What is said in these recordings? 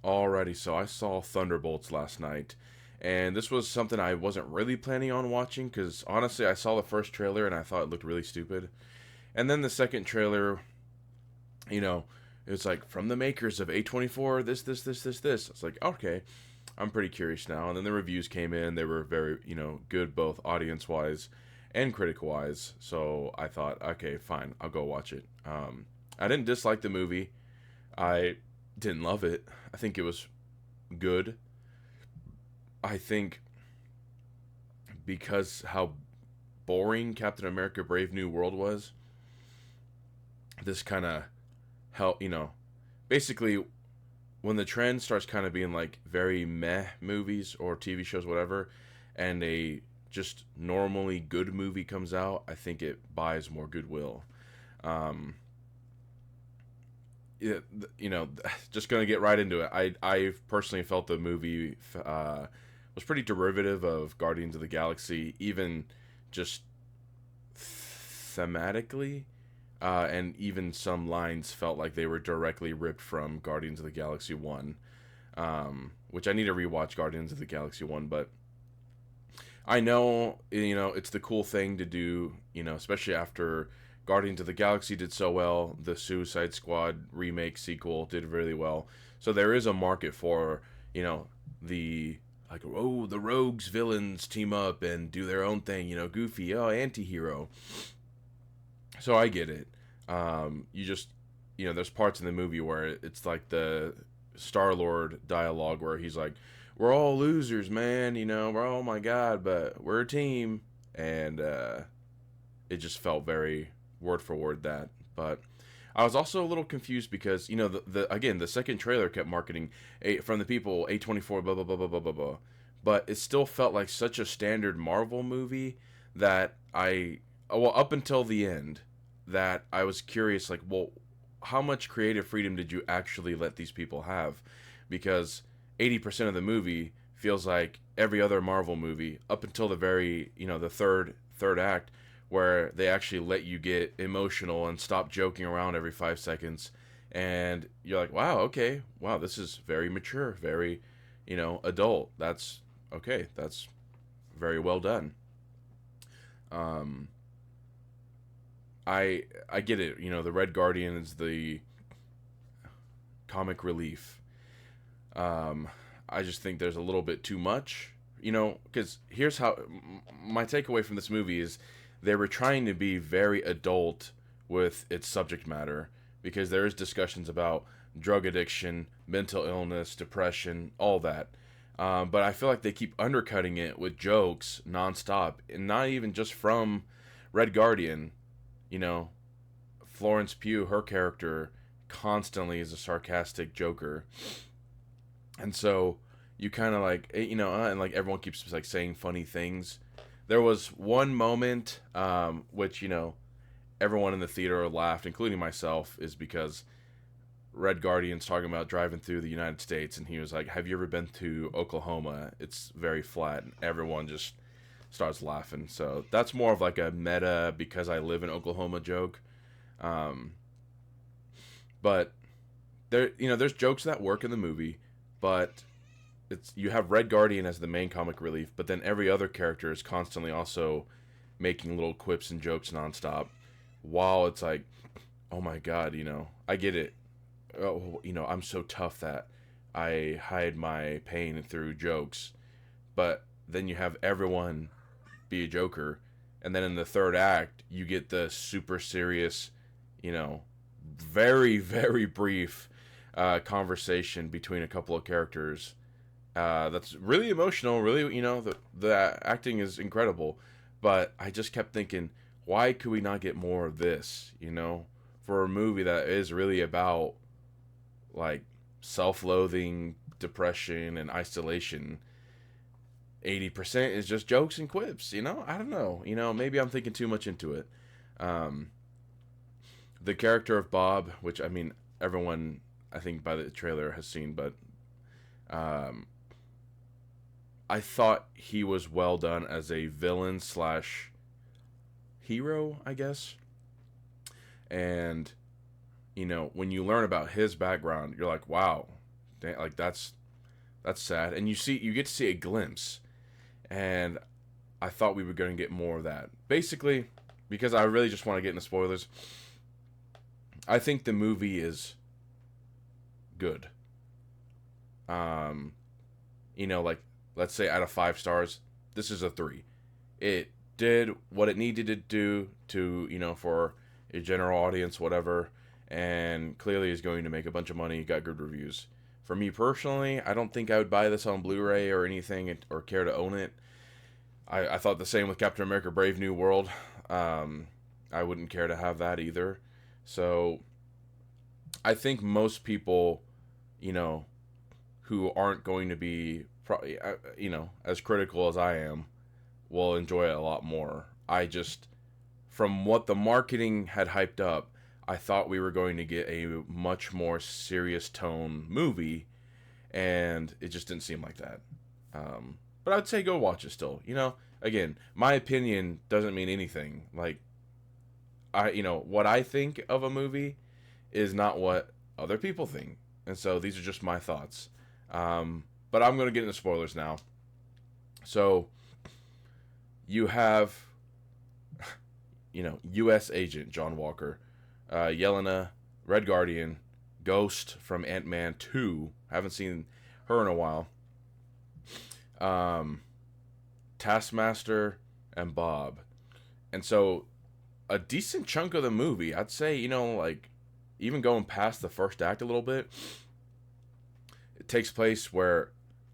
Alrighty, so I saw Thunderbolts last night, and this was something I wasn't really planning on watching because honestly, I saw the first trailer and I thought it looked really stupid. And then the second trailer, you know, it was like from the makers of A24, this. It's like, okay, I'm pretty curious now. And then the reviews came in, they were very, good both audience wise and critic wise. So I thought, okay, fine, I'll go watch it. I didn't dislike the movie. I didn't love it. I think it was good. I think because how boring Captain America Brave New World was, this kind of help, basically when the trend starts kind of being like very meh movies or TV shows, whatever, and a just normally good movie comes out, I think it buys more goodwill. Um, yeah, just gonna get right into it. I personally felt the movie was pretty derivative of Guardians of the Galaxy, even just thematically, and even some lines felt like they were directly ripped from Guardians of the Galaxy One, which I need to rewatch Guardians of the Galaxy One, but I know, it's the cool thing to do, especially after Guardians of the Galaxy did so well, the Suicide Squad remake sequel did really well. So there is a market for, the like, oh, the rogues villains team up and do their own thing, Goofy, oh, anti-hero. So I get it. You just, there's parts in the movie where it's like the Star Lord dialogue where he's like, "We're all losers, man. We're oh my god, but we're a team," and it just felt very word for word that. But I was also a little confused because the again the second trailer kept marketing from the people A24 blah blah blah blah blah blah blah, but it still felt like such a standard Marvel movie that well, up until the end, that I was curious, like, well, how much creative freedom did you actually let these people have? Because 80% of the movie feels like every other Marvel movie up until the very, the third act, where they actually let you get emotional and stop joking around every 5 seconds, and you're like, wow, okay, wow, this is very mature, very, adult. That's okay. That's very well done. Um, I get it. The Red Guardian is the comic relief. Um, I just think there's a little bit too much. Because here's how my takeaway from this movie is: they were trying to be very adult with its subject matter, because there is discussions about drug addiction, mental illness, depression, all that. But I feel like they keep undercutting it with jokes nonstop, and not even just from Red Guardian. You know, Florence Pugh, her character, constantly is a sarcastic joker, and so you kind of like, and like everyone keeps like saying funny things. There was one moment, which everyone in the theater laughed, including myself, is because Red Guardian's talking about driving through the United States, and he was like, "Have you ever been to Oklahoma? It's very flat." And everyone just starts laughing. So that's more of like a meta because I live in Oklahoma joke. Um, but there's jokes that work in the movie, but it's you have Red Guardian as the main comic relief, but then every other character is constantly also making little quips and jokes nonstop. While it's like, oh my god, I get it. Oh, I'm so tough that I hide my pain through jokes. But then you have everyone be a joker, and then in the third act, you get the super serious, you know, very very brief conversation between a couple of characters. That's really emotional. Really, the acting is incredible, but I just kept thinking, why could we not get more of this? For a movie that is really about like self-loathing, depression, and isolation. 80% is just jokes and quips. I don't know. Maybe I'm thinking too much into it. Um, the character of Bob, which I mean, everyone I think by the trailer has seen, but um, I thought he was well done as a villain slash hero, I guess. And when you learn about his background, you're like, wow, Like that's sad. And you get to see a glimpse, and I thought we were going to get more of that. Basically, because I really just want to get into spoilers. I think the movie is good. Um, like let's say out of 5 stars, this is a 3. It did what it needed to do to, for a general audience, whatever, and clearly is going to make a bunch of money. Got good reviews. For me personally, I don't think I would buy this on Blu-ray or anything or care to own it. I thought the same with Captain America Brave New World. I wouldn't care to have that either. So I think most people, who aren't going to be, as critical as I am, will enjoy it a lot more. From what the marketing had hyped up, I thought we were going to get a much more serious tone movie, and it just didn't seem like that. But I'd say go watch it still. Again, my opinion doesn't mean anything. Like, what I think of a movie is not what other people think. And so these are just my thoughts. But I'm going to get into spoilers now. So, you have, U.S. Agent John Walker, Yelena, Red Guardian, Ghost from Ant-Man 2. Haven't seen her in a while. Taskmaster and Bob. And so a decent chunk of the movie, I'd say, even going past the first act a little bit, it takes place where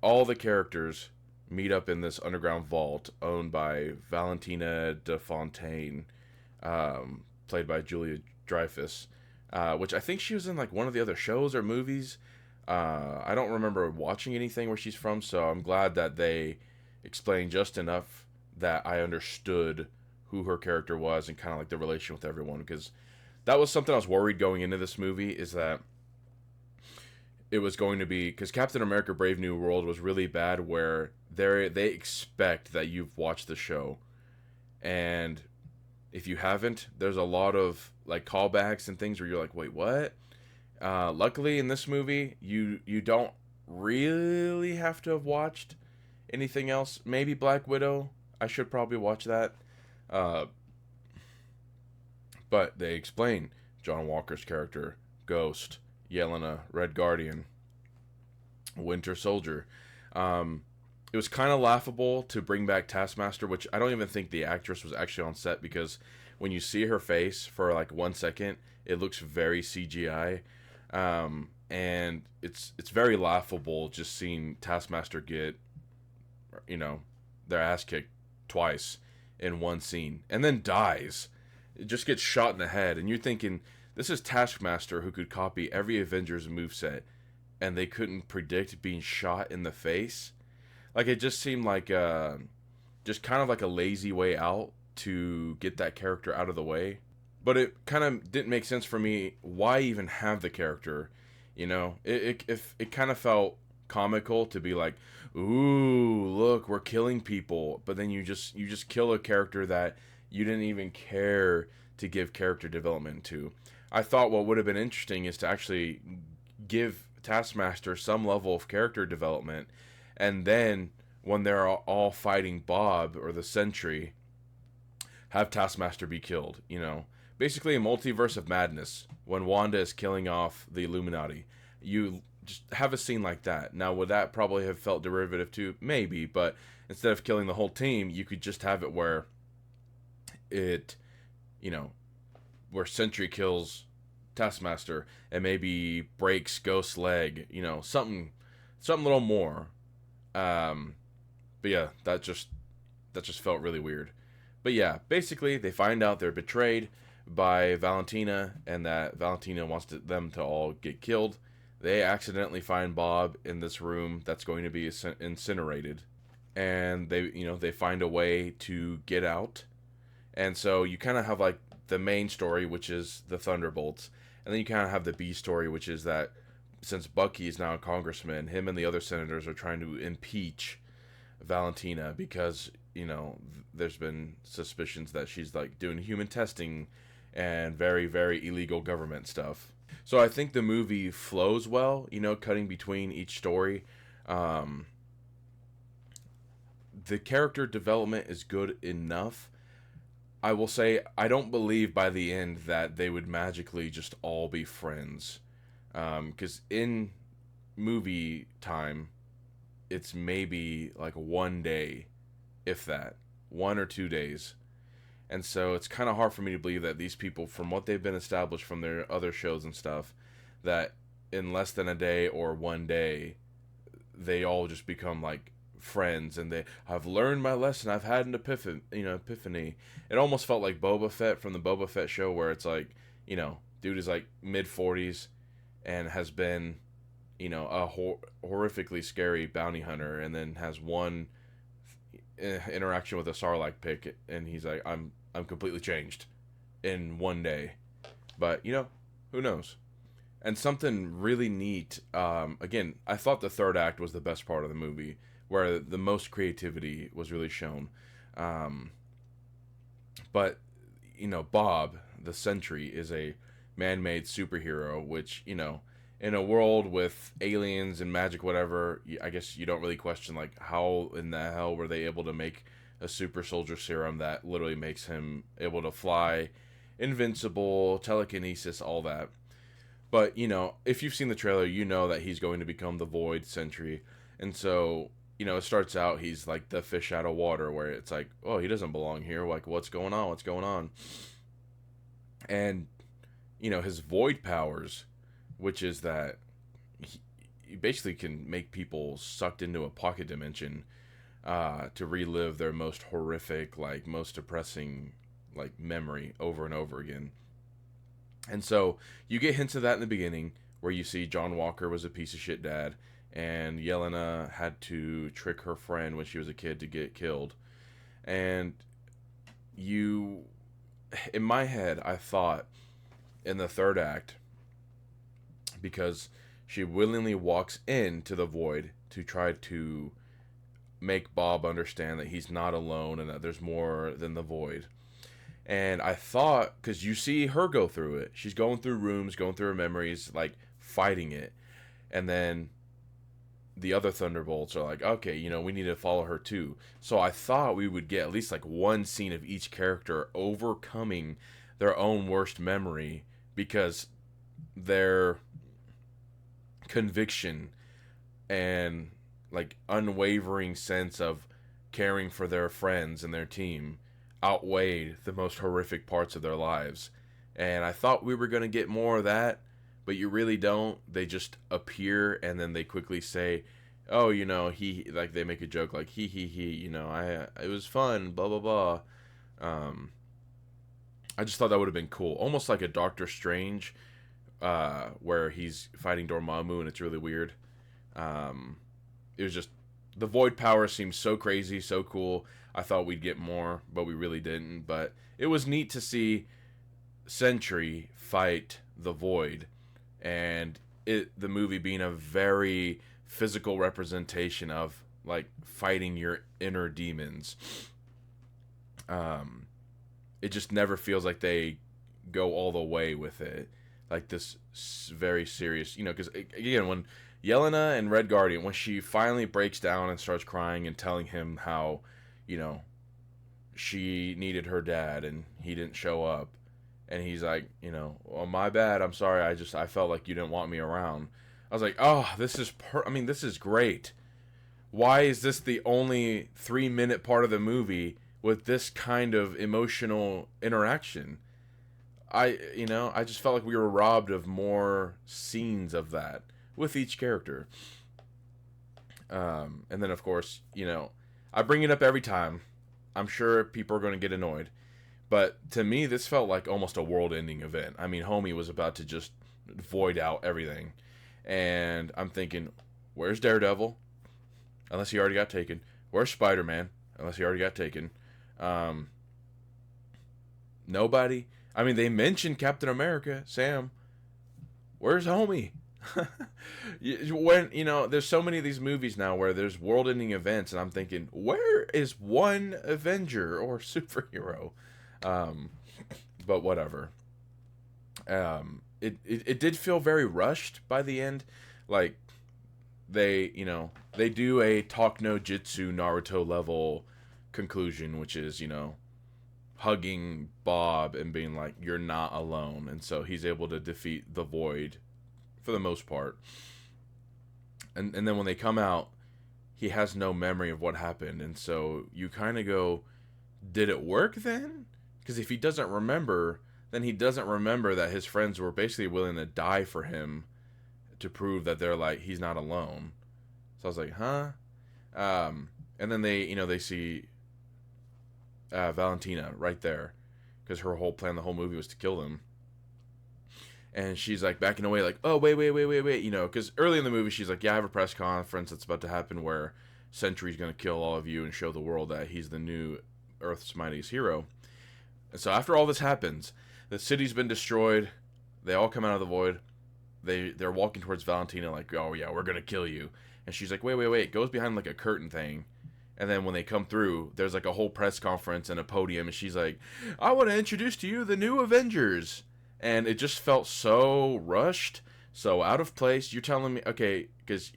all the characters meet up in this underground vault owned by Valentina de Fontaine, played by Julia Dreyfus, which I think she was in one of the other shows or movies. I don't remember watching anything where she's from, so I'm glad that they explained just enough that I understood who her character was and kind of the relation with everyone, because that was something I was worried going into this movie, is that it was going to be, because Captain America Brave New World was really bad, where they expect that you've watched the show, and if you haven't, there's a lot of callbacks and things where you're like, wait, what? Luckily in this movie, you don't really have to have watched anything else. Maybe Black Widow. I should probably watch that. But they explain John Walker's character, Ghost, Yelena, Red Guardian, Winter Soldier. It was kind of laughable to bring back Taskmaster, which I don't even think the actress was actually on set, because when you see her face for 1 second, it looks very CGI. And it's very laughable just seeing Taskmaster get, their ass kicked twice in one scene, and then dies. It just gets shot in the head, and you're thinking, this is Taskmaster, who could copy every Avengers moveset, and they couldn't predict being shot in the face. It just seemed just kind of like a lazy way out to get that character out of the way. But it kind of didn't make sense for me. Why even have the character? It kind of felt comical to be like, ooh, look, we're killing people, but then you just kill a character that you didn't even care to give character development to. I thought what would have been interesting is to actually give Taskmaster some level of character development, and then when they're all fighting Bob or the Sentry, have Taskmaster be killed. Basically a multiverse of madness when Wanda is killing off the Illuminati. You just have a scene like that. Now, would that probably have felt derivative too? Maybe, but instead of killing the whole team, you could just have it where where Sentry kills Taskmaster and maybe breaks Ghost's leg, something a little more. But yeah, that just felt really weird. But yeah, basically they find out they're betrayed by Valentina, and that Valentina wants them to all get killed. They accidentally find Bob in this room that's going to be incinerated, and they find a way to get out. And so you kind of have the main story, which is the Thunderbolts, and then you kind of have the B story, which is that since Bucky is now a congressman, him and the other senators are trying to impeach Valentina because there's been suspicions that she's doing human testing and very, very illegal government stuff. So I think the movie flows well, cutting between each story. Um, the character development is good enough. I will say I don't believe by the end that they would magically just all be friends. Because in movie time, it's maybe like one day, if that, 1 or 2 days. And so it's kind of hard for me to believe that these people, from what they've been established from their other shows and stuff, that in less than a day or one day, they all just become like friends and I've learned my lesson. I've had an epiphany. It almost felt like Boba Fett from the Boba Fett show, where it's like, dude is like mid 40s and has been, a horrifically scary bounty hunter, and then has one interaction with a Sarlacc pit, and he's like, I'm completely changed in one day. But who knows? And something really neat. Again, I thought the third act was the best part of the movie, where the most creativity was really shown. Um, but Bob the Sentry is a man-made superhero, which in a world with aliens and magic, whatever, I guess you don't really question like how in the hell were they able to make a super soldier serum that literally makes him able to fly, invincible, telekinesis, all that. But if you've seen the trailer, you know that he's going to become the Void Sentry, and so it starts out he's like the fish out of water, where it's like, oh, he doesn't belong here. Like, what's going on? What's going on? And his void powers, which is that he basically can make people sucked into a pocket dimension to relive their most horrific, like most depressing, like memory over and over again. And so you get hints of that in the beginning, where you see John Walker was a piece of shit dad, and Yelena had to trick her friend when she was a kid to get killed. And you, in my head, I thought in the third act, because she willingly walks into the void to try to make Bob understand that he's not alone and that there's more than the void. And I thought, because you see her go through it, she's going through rooms, going through her memories, like fighting it. And then the other Thunderbolts are like, okay, we need to follow her too. So I thought we would get at least like one scene of each character overcoming their own worst memory, because their conviction and like unwavering sense of caring for their friends and their team outweighed the most horrific parts of their lives. And I thought we were going to get more of that, but you really don't. They just appear, and then they quickly say, oh, he, like, they make a joke like, he, it was fun, blah, blah, blah. I just thought that would have been cool. Almost like a Doctor Strange, where he's fighting Dormammu, and it's really weird. It was just, the void power seemed so crazy, so cool. I thought we'd get more, but we really didn't. But it was neat to see Sentry fight the void, and the movie being a very physical representation of like fighting your inner demons. It just never feels like they go all the way with it, like this very serious, because again, when Yelena and Red Guardian, when she finally breaks down and starts crying and telling him how, she needed her dad and he didn't show up, and he's like, well, my bad, I'm sorry, I felt like you didn't want me around. I was like, oh, this is this is great. Why is this the only 3-minute part of the movie with this kind of emotional interaction? I just felt like we were robbed of more scenes of that with each character. And then, of course, I bring it up every time. I'm sure people are going to get annoyed. But to me, this felt like almost a world-ending event. I mean, homie was about to just void out everything. And I'm thinking, where's Daredevil? Unless he already got taken. Where's Spider-Man? Unless he already got taken. Nobody. I mean, they mentioned Captain America, Sam. Where's homie? When, there's so many of these movies now where there's world-ending events, and I'm thinking, where is one Avenger or superhero? But whatever. it did feel very rushed by the end. Like, they do a talk no jutsu Naruto level conclusion, which is, hugging Bob and being like, you're not alone. And so he's able to defeat the Void for the most part. And then when they come out, he has no memory of what happened. And so you kind of go, did it work then? Because if he doesn't remember, then he doesn't remember that his friends were basically willing to die for him to prove that they're like, he's not alone. So I was like, huh? And then they see Valentina right there, because her whole plan the whole movie was to kill them. And she's like backing away, like, oh, wait, because early in the movie she's like, yeah, I have a press conference that's about to happen where Sentry's going to kill all of you and show the world that he's the new Earth's mightiest hero. And so after all this happens, the city's been destroyed, they all come out of the void, they're walking towards Valentina like, oh yeah, we're going to kill you. And she's like, wait, goes behind like a curtain thing. And then when they come through, there's like a whole press conference and a podium, and she's like, I want to introduce to you the new Avengers. And it just felt so rushed, so out of place. You're telling me, okay, because,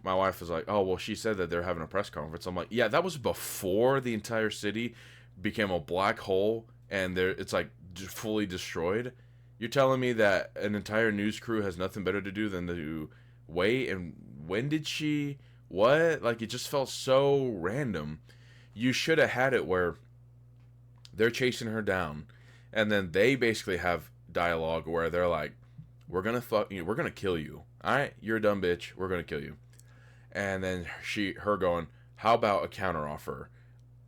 my wife was like, oh, well, she said that they're having a press conference. I'm like, yeah, that was before the entire city became a black hole and it's like fully destroyed. You're telling me that an entire news crew has nothing better to do than to wait? And when did she... What? Like, it just felt so random. You should have had it where they're chasing her down, and then they basically have dialogue where they're like, we're gonna kill you. Alright, you're a dumb bitch, we're gonna kill you. And then her going, how about a counteroffer?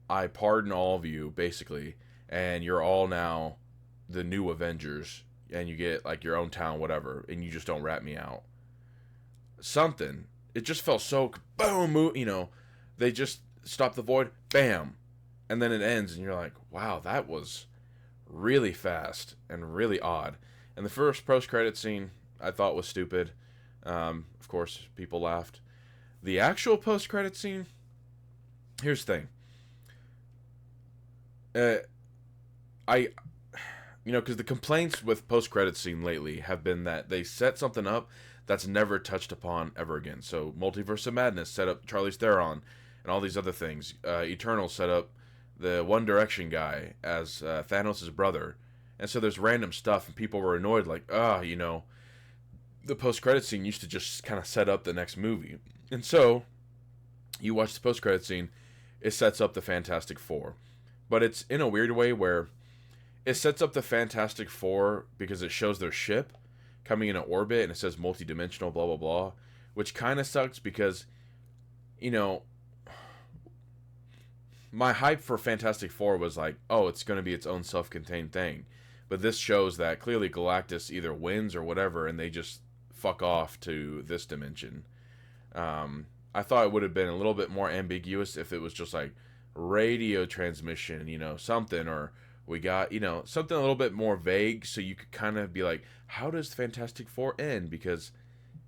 I pardon all of you, basically, and you're all now the new Avengers, and you get like your own town, whatever, and you just don't rat me out. Something. It just felt so boom, they just stop the void, bam, and then it ends, and you're like, wow, that was really fast and really odd. And the first post-credit scene I thought was stupid. Of course, people laughed. The actual post-credit scene, here's the thing. Because the complaints with post-credit scene lately have been that they set something up that's never touched upon ever again. So Multiverse of Madness set up Charlize Theron and all these other things. Eternal set up the One Direction guy as Thanos' brother. And so there's random stuff, and people were annoyed, like, the post-credit scene used to just kind of set up the next movie. And so you watch the post-credit scene, it sets up the Fantastic Four. But it's in a weird way where it sets up the Fantastic Four because it shows their ship coming in an orbit, and it says multi-dimensional, blah, blah, blah, which kind of sucks because, my hype for Fantastic Four was like, oh, it's going to be its own self-contained thing. But this shows that clearly Galactus either wins or whatever, and they just fuck off to this dimension. I thought it would have been a little bit more ambiguous if it was just like radio transmission, something, or we got, something a little bit more vague, so you could kind of be like, how does Fantastic Four end? Because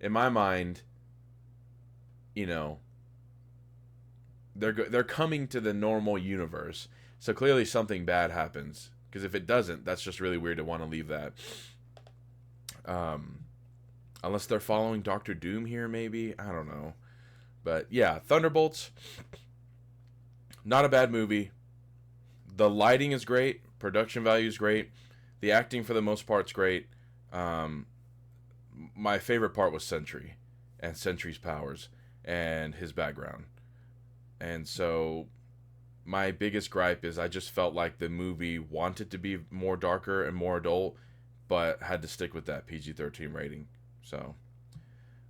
in my mind, they're coming to the normal universe, so clearly something bad happens. Because if it doesn't, that's just really weird to want to leave that. Unless they're following Doctor Doom here, maybe, I don't know. But yeah, Thunderbolts, not a bad movie. The lighting is great. Production value is great. The acting, for the most part, is great. My favorite part was Sentry and Sentry's powers and his background. And so my biggest gripe is I just felt like the movie wanted to be more darker and more adult, but had to stick with that PG-13 rating. So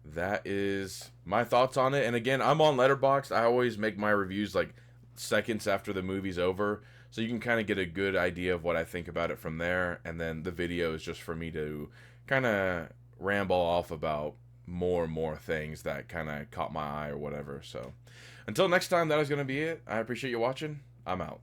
that is my thoughts on it. And again, I'm on Letterboxd. I always make my reviews like seconds after the movie's over, so you can kind of get a good idea of what I think about it from there. And then the video is just for me to kind of ramble off about more and more things that kind of caught my eye or whatever. So until next time, that is going to be it. I appreciate you watching. I'm out.